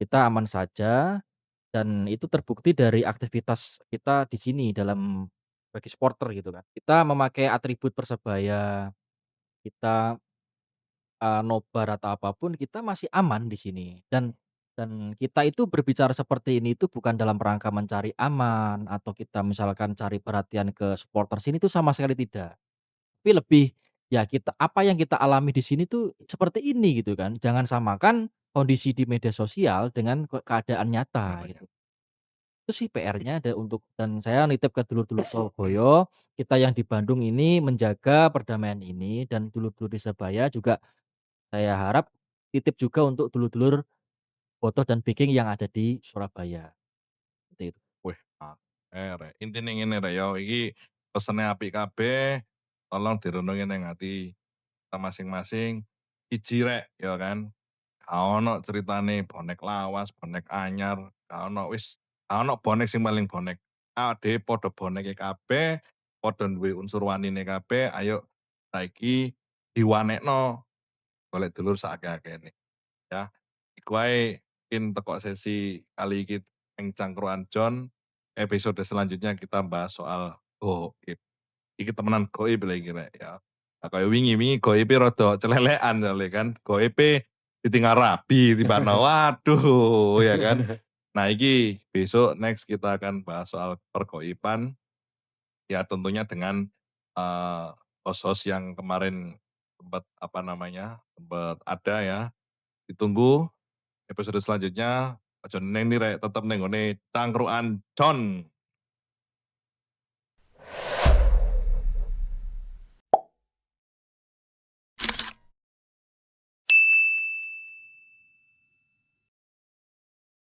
Kita aman saja dan itu terbukti dari aktivitas kita di sini dalam bagi supporter gitu kan. Kita memakai atribut Persebaya, kita nobar atau apapun kita masih aman di sini dan kita itu berbicara seperti ini itu bukan dalam rangka mencari aman atau kita misalkan cari perhatian ke supporter sini tuh sama sekali tidak. Tapi lebih ya kita apa yang kita alami di sini tuh seperti ini gitu kan. Jangan samakan kondisi di media sosial dengan keadaan nyata Namanya. gitu. Itu sih PR-nya untuk dan saya nitip ke dulur-dulur Surabaya, kita yang di Bandung ini menjaga perdamaian ini dan dulur-dulur di Surabaya juga saya harap titip juga untuk dulur-dulur Botoh dan Viking yang ada di Surabaya, seperti itu. Wih, mantap. Rek, intine ngene rek ya, iki pesene apik kabeh, tolong direnungi ning ati kita masing-masing. Siji rek, ya kan, gak ono ceritane bonek lawas, bonek anyar, gak ono wis, gak ono bonek sing paling bonek. Awake dhewe padha boneke kabeh, padha duwe unsur wanine kabeh, ayo saiki diwanekno golek dulur saakeh-akehne, ya. Iku wae mungkin teko sesi kali iki ing Cangkruan Jon, episode selanjutnya kita bahas soal goib. Iki temenan goib lho iki Rek, ya. Nah, kaya wingi goibe rada celelekan soalnya kan, goibe ditinggal rabi timbakno, waduh, ya kan. Nah iki besok next kita akan bahas soal pergoiban, ya tentunya dengan, eee, host-host yang kemarin sempat, apa namanya, sempat ada ya. Ditunggu episode selanjutnya, aja neng nih Rek, tetep ning nggone Cangkruan Jon.